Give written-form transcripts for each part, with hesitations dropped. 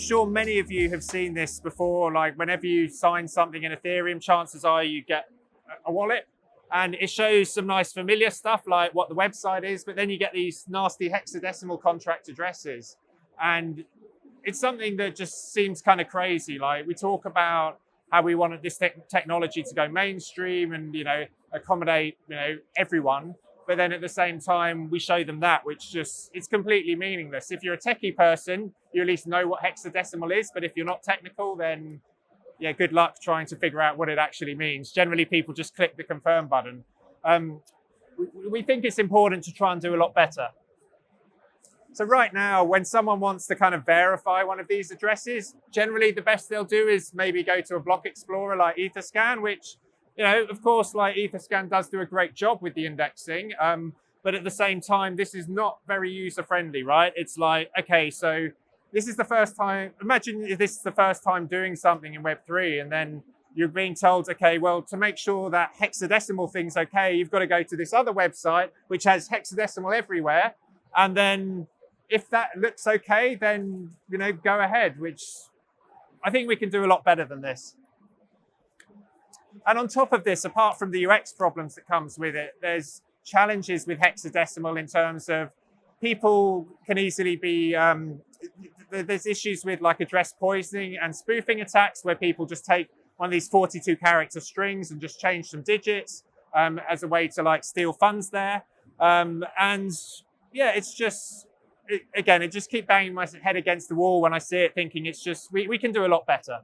sure many of you have seen this before, like whenever you sign something in Ethereum, chances are you get a wallet and it shows some nice familiar stuff like what the website is, but then you get these nasty hexadecimal contract addresses. And it's something that just seems kind of crazy. Like we talk about how we wanted this technology to go mainstream and, accommodate, everyone. But then at the same time, we show them that, which just, it's completely meaningless. If you're a techie person, you at least know what hexadecimal is. But if you're not technical, then yeah, good luck trying to figure out what it actually means. Generally, people just click the confirm button. We think it's important to try and do a lot better. So right now, when someone wants to kind of verify one of these addresses, generally the best they'll do is maybe go to a block explorer like Etherscan, which, of course, like Etherscan does do a great job with the indexing. But at the same time, this is not very user-friendly, right? It's like, okay, so this is the first time, imagine if this is the first time doing something in Web3 and then you're being told, okay, well, to make sure that hexadecimal thing's okay, you've got to go to this other website, which has hexadecimal everywhere. And then if that looks okay, then, go ahead, which I think we can do a lot better than this. And on top of this, apart from the UX problems that comes with it, there's challenges with hexadecimal in terms of people can easily be, there's issues with like address poisoning and spoofing attacks where people just take one of these 42 character strings and just change some digits as a way to like steal funds there. And yeah, it's just, it just keeps banging my head against the wall when I see it, thinking it's just, we can do a lot better.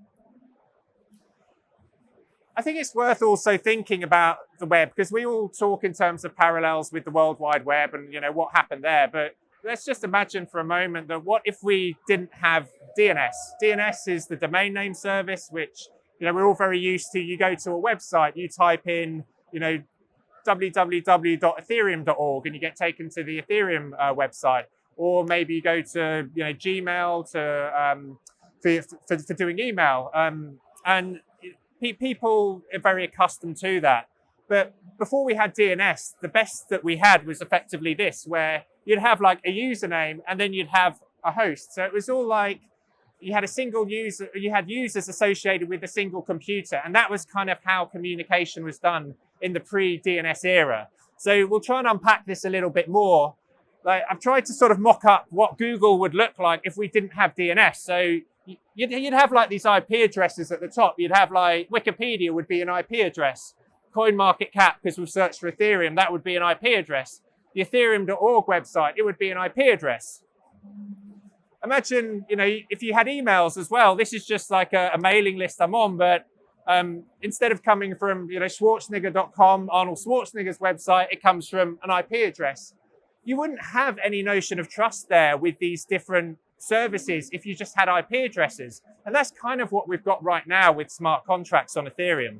I think it's worth also thinking about the web, because we all talk in terms of parallels with the World Wide Web and what happened there. But let's just imagine for a moment that what if we didn't have DNS? DNS is the domain name service, which we're all very used to. You go to a website, you type in www.ethereum.org and you get taken to the Ethereum website. Or maybe you go to Gmail for doing email, and people are very accustomed to that. But before we had DNS, the best that we had was effectively this, where you'd have like a username and then you'd have a host. So it was all like you had a single user, you had users associated with a single computer, and that was kind of how communication was done in the pre-DNS era. So we'll try and unpack this a little bit more. Like I've tried to sort of mock up what Google would look like if we didn't have DNS. So you'd have like these IP addresses at the top. You'd have like Wikipedia would be an IP address. CoinMarketCap, because we've searched for Ethereum, that would be an IP address. The Ethereum.org website, it would be an IP address. Imagine, if you had emails as well. This is just like a mailing list I'm on, but instead of coming from Schwarzenegger.com, Arnold Schwarzenegger's website, it comes from an IP address. You wouldn't have any notion of trust there with these different services if you just had IP addresses. And that's kind of what we've got right now with smart contracts on Ethereum.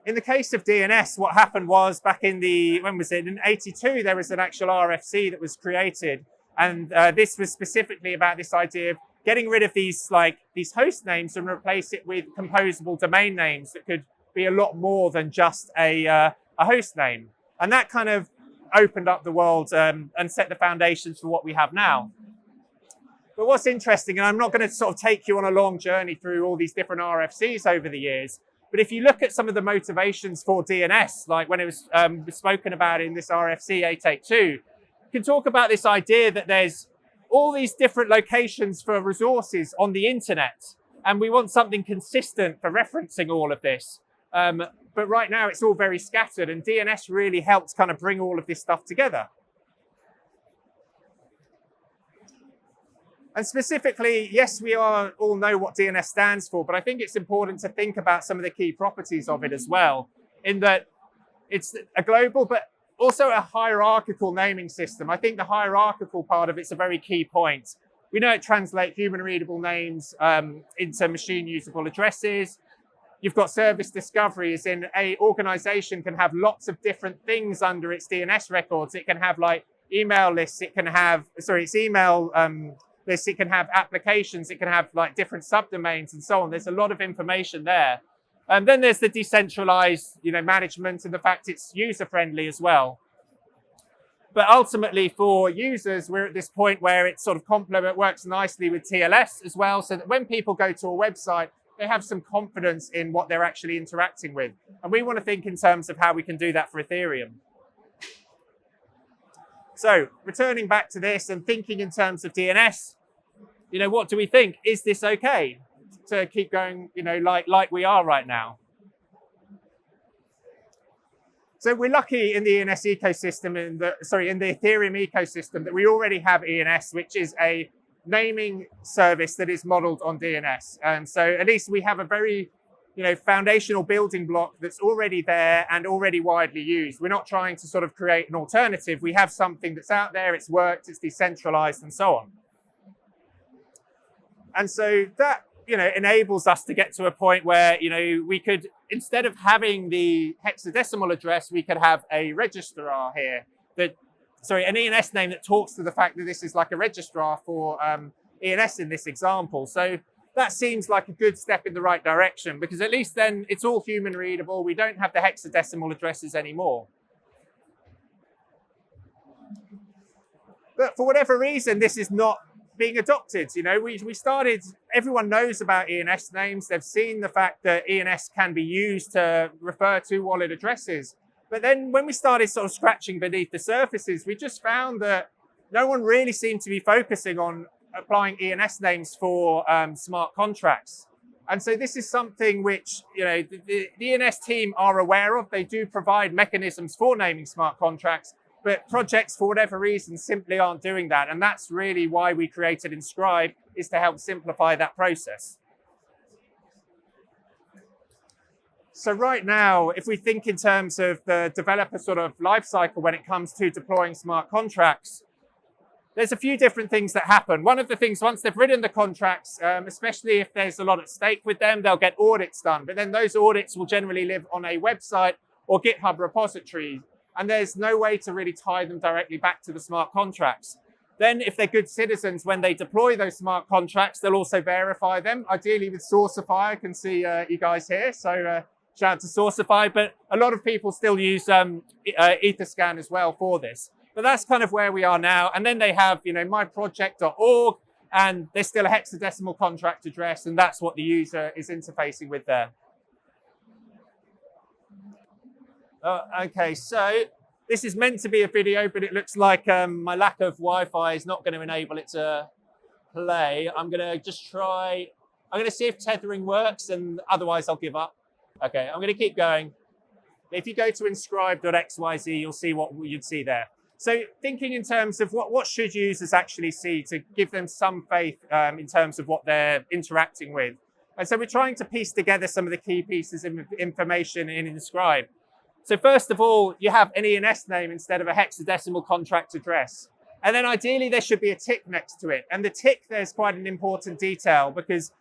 In the case of DNS, what happened was back in in 82, there was an actual RFC that was created. And this was specifically about this idea of getting rid of these host names and replace it with composable domain names that could be a lot more than just a host name. And that kind of opened up the world and set the foundations for what we have now. But what's interesting, and I'm not going to sort of take you on a long journey through all these different RFCs over the years, but if you look at some of the motivations for DNS, like when it was spoken about in this RFC 882, you can talk about this idea that there's all these different locations for resources on the internet, and we want something consistent for referencing all of this. But right now it's all very scattered, and DNS really helps kind of bring all of this stuff together. And specifically, yes, we all know what DNS stands for, but I think it's important to think about some of the key properties of it as well, in that it's a global, but also a hierarchical naming system. I think the hierarchical part of it's a very key point. We know it translates human-readable names into machine-usable addresses. You've got service discovery, as in an organization can have lots of different things under its DNS records. It can have like email lists, it can have, its email lists, it can have applications, it can have like different subdomains and so on. There's a lot of information there. And then there's the decentralized, management and the fact it's user-friendly as well. But ultimately for users, we're at this point where it sort of works nicely with TLS as well, so that when people go to a website, they have some confidence in what they're actually interacting with. And we want to think in terms of how we can do that for Ethereum. So returning back to this and thinking in terms of DNS, what do we think? Is this okay to keep going, like we are right now? So we're lucky in the ENS ecosystem, in the Ethereum ecosystem, that we already have ENS, which is a naming service that is modeled on DNS. And so at least we have a very, foundational building block that's already there and already widely used. We're not trying to sort of create an alternative. We have something that's out there, it's worked, it's decentralized, and so on. And so that, enables us to get to a point where, we could, instead of having the hexadecimal address, we could have a registrar here an ENS name that talks to the fact that this is like a registrar for ENS in this example. So that seems like a good step in the right direction, because at least then it's all human readable. We don't have the hexadecimal addresses anymore. But for whatever reason, this is not being adopted. Everyone knows about ENS names. They've seen the fact that ENS can be used to refer to wallet addresses. But then when we started sort of scratching beneath the surfaces, we just found that no one really seemed to be focusing on applying ENS names for smart contracts. And so this is something which, the ENS team are aware of. They do provide mechanisms for naming smart contracts, but projects, for whatever reason, simply aren't doing that. And that's really why we created Enscribe, is to help simplify that process. So right now, if we think in terms of the developer sort of lifecycle when it comes to deploying smart contracts, there's a few different things that happen. One of the things, once they've written the contracts, especially if there's a lot at stake with them, they'll get audits done. But then those audits will generally live on a website or GitHub repository. And there's no way to really tie them directly back to the smart contracts. Then if they're good citizens, when they deploy those smart contracts, they'll also verify them, ideally with Sourceify. I can see you guys here, so shout out to Sourceify. But a lot of people still use Etherscan as well for this. But that's kind of where we are now. And then they have, myproject.org, and there's still a hexadecimal contract address, and that's what the user is interfacing with there. Okay, so this is meant to be a video, but it looks like my lack of Wi-Fi is not going to enable it to play. I'm going to just try. I'm going to see if tethering works, and otherwise I'll give up. Okay, I'm going to keep going. If you go to enscribe.xyz, you'll see what you'd see there. So thinking in terms of what should users actually see to give them some faith in terms of what they're interacting with. And so we're trying to piece together some of the key pieces of information in Enscribe. So first of all, you have an ENS name instead of a hexadecimal contract address. And then ideally, there should be a tick next to it. And the tick, there's quite an important detail, because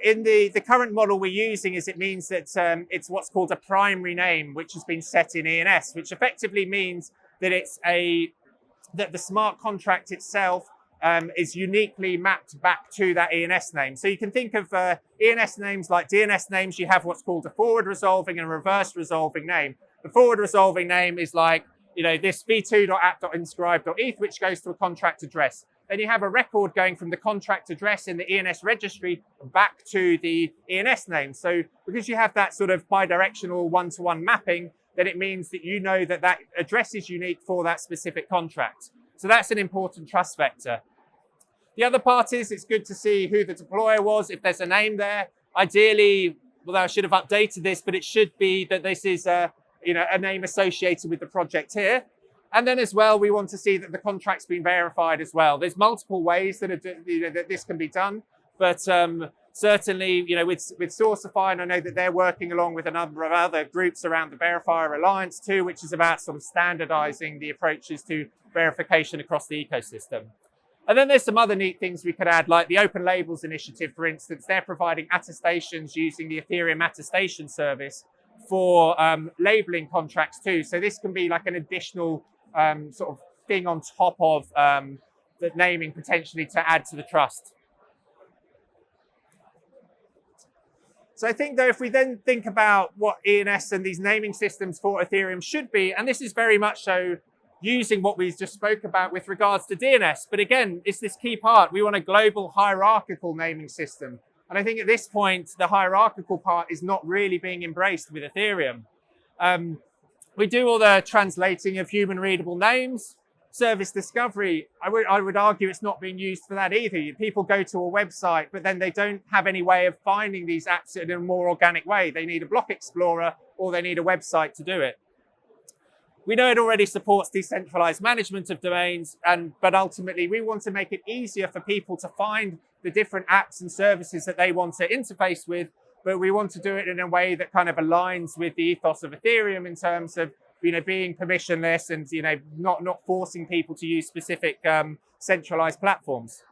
in the current model we're using, it means that it's what's called a primary name, which has been set in ENS, which effectively means that that the smart contract itself is uniquely mapped back to that ENS name. So you can think of ENS names like DNS names. You have what's called a forward resolving and a reverse resolving name. The forward resolving name is like, this v2.app.inscribe.eth, which goes to a contract address. Then you have a record going from the contract address in the ENS registry back to the ENS name. So because you have that sort of bidirectional one-to-one mapping, then it means that that address is unique for that specific contract. So that's an important trust vector. The other part is it's good to see who the deployer was, if there's a name there. Ideally, I should have updated this, but it should be that this is a name associated with the project here. And then as well, we want to see that the contract's been verified as well. There's multiple ways that this can be done, but certainly, with Sourceify, and I know that they're working along with a number of other groups around the Verifier Alliance too, which is about sort of standardizing the approaches to verification across the ecosystem. And then there's some other neat things we could add, like the Open Labels Initiative, for instance. They're providing attestations using the Ethereum attestation service for labeling contracts too. So this can be like an additional sort of thing on top of the naming, potentially, to add to the trust. So I think, though, if we then think about what ENS and these naming systems for Ethereum should be, and this is very much so using what we just spoke about with regards to DNS. But again, it's this key part. We want a global hierarchical naming system. And I think at this point, the hierarchical part is not really being embraced with Ethereum. We do all the translating of human-readable names. Service discovery, I would argue it's not being used for that either. People go to a website, but then they don't have any way of finding these apps in a more organic way. They need a block explorer or they need a website to do it. We know it already supports decentralized management of domains, but ultimately we want to make it easier for people to find the different apps and services that they want to interface with, but we want to do it in a way that kind of aligns with the ethos of Ethereum in terms of being permissionless and not forcing people to use specific centralized platforms.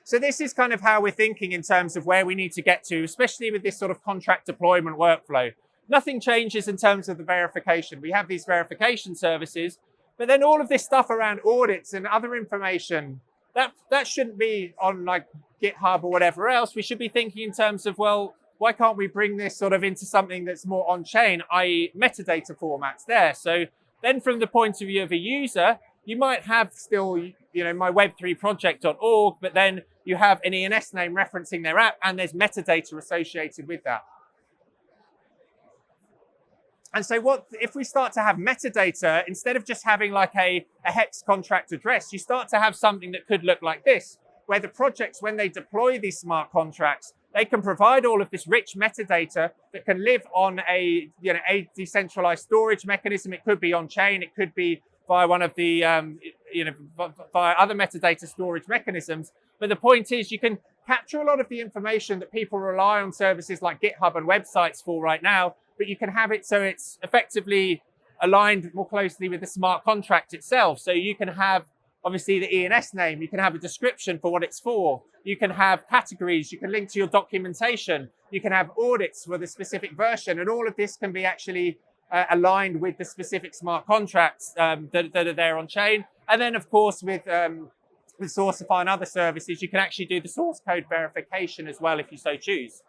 So this is kind of how we're thinking in terms of where we need to get to, especially with this sort of contract deployment workflow. Nothing changes in terms of the verification. We have these verification services, but then all of this stuff around audits and other information, that shouldn't be on like GitHub or whatever else. We should be thinking in terms of, well, why can't we bring this sort of into something that's more on-chain, i.e. metadata formats there? So then from the point of view of a user, you might have still, my web3project.org, but then you have an ENS name referencing their app and there's metadata associated with that. And so what if we start to have metadata, instead of just having like a hex contract address, you start to have something that could look like this, where the projects, when they deploy these smart contracts, they can provide all of this rich metadata that can live on a decentralized storage mechanism. It could be on chain. It could be via one of the, via other metadata storage mechanisms. But the point is you can capture a lot of the information that people rely on services like GitHub and websites for right now, but you can have it so it's effectively aligned more closely with the smart contract itself. So you can have obviously the ENS name, you can have a description for what it's for, you can have categories, you can link to your documentation, you can have audits for the specific version, and all of this can be actually aligned with the specific smart contracts that are there on chain. And then of course with Sourceify and other services, you can actually do the source code verification as well if you so choose.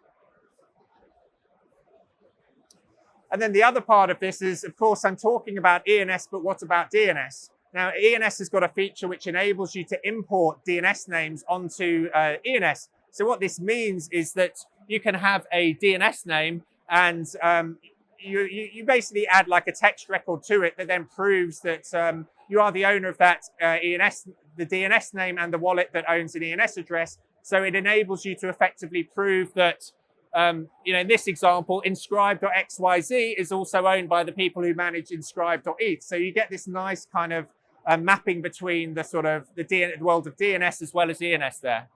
And then the other part of this is, of course, I'm talking about ENS, but what about DNS? Now, ENS has got a feature which enables you to import DNS names onto ENS. So what this means is that you can have a DNS name and you basically add like a text record to it that then proves that you are the owner of that ENS, the DNS name and the wallet that owns an ENS address. So it enables you to effectively prove that in this example, Enscribe.xyz is also owned by the people who manage Enscribe.eth. So you get this nice kind of mapping between the sort of the world of DNS as well as ENS there.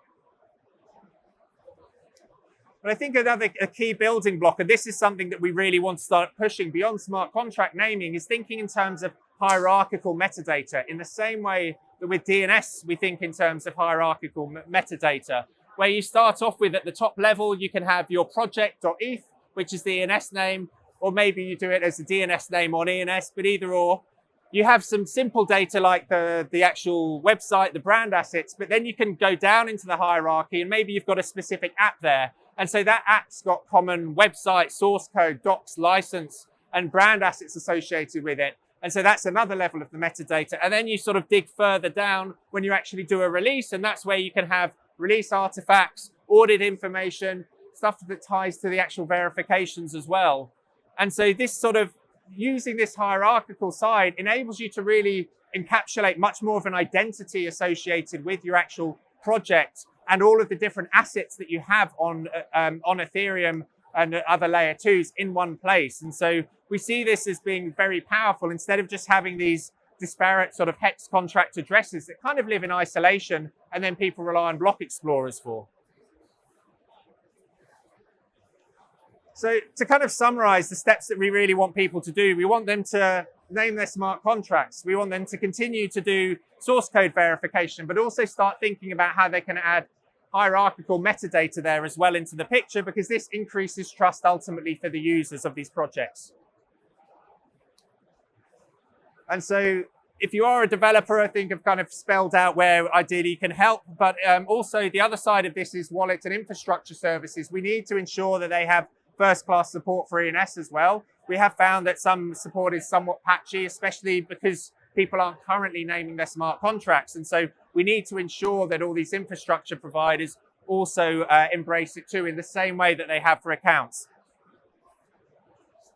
But I think a key building block, and this is something that we really want to start pushing beyond smart contract naming, is thinking in terms of hierarchical metadata. In the same way that with DNS, we think in terms of hierarchical metadata, where you start off with at the top level, you can have your project.eth, which is the ENS name, or maybe you do it as a DNS name on ENS, but either or. You have some simple data like the actual website, the brand assets, but then you can go down into the hierarchy and maybe you've got a specific app there. And so that app's got common website, source code, docs, license, and brand assets associated with it. And so that's another level of the metadata. And then you sort of dig further down when you actually do a release, and that's where you can have release artifacts, audit information, stuff that ties to the actual verifications as well. And so this sort of using this hierarchical side enables you to really encapsulate much more of an identity associated with your actual project and all of the different assets that you have on Ethereum and other layer 2s in one place. And so we see this as being very powerful instead of just having these disparate sort of hex contract addresses that kind of live in isolation and then people rely on block explorers for. So to kind of summarize the steps that we really want people to do, we want them to name their smart contracts. We want them to continue to do source code verification, but also start thinking about how they can add hierarchical metadata there as well into the picture, because this increases trust ultimately for the users of these projects. And so if you are a developer, I think I've kind of spelled out where ideally you can help, but also the other side of this is wallet and infrastructure services. We need to ensure that they have first-class support for ENS as well. we have found that some support is somewhat patchy, especially because people aren't currently naming their smart contracts. And so we need to ensure that all these infrastructure providers also embrace it too, in the same way that they have for accounts.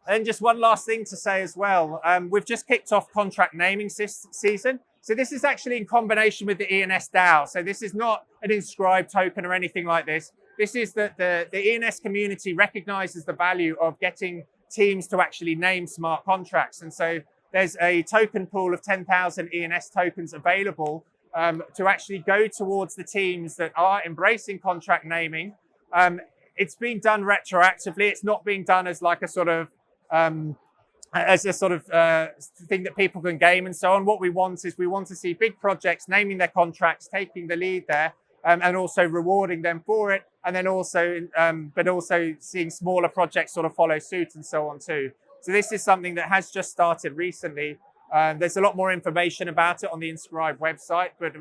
And just one last thing to say as well. We've just kicked off contract naming season. So this is actually in combination with the ENS DAO. So this is not an Enscribe token or anything like this. This is that the ENS community recognizes the value of getting teams to actually name smart contracts. And so there's a token pool of 10,000 ENS tokens available to actually go towards the teams that are embracing contract naming. It's being done retroactively. It's not being done as like a sort of thing that people can game and so on. What we want is we want to see big projects naming their contracts, taking the lead there, and also rewarding them for it, and then also, but also seeing smaller projects sort of follow suit and so on too. So this is something that has just started recently. There's a lot more information about it on the Enscribe website, but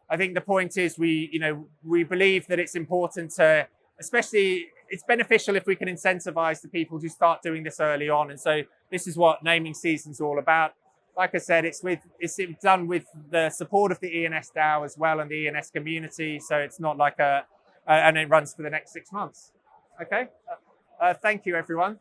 I think the point is we believe that it's important to, especially it's beneficial if we can incentivize the people to start doing this early on. And so this is what naming season's all about. Like I said, it's done with the support of the ENS DAO as well and the ENS community. So it's not like and it runs for the next 6 months. Okay. Thank you, everyone.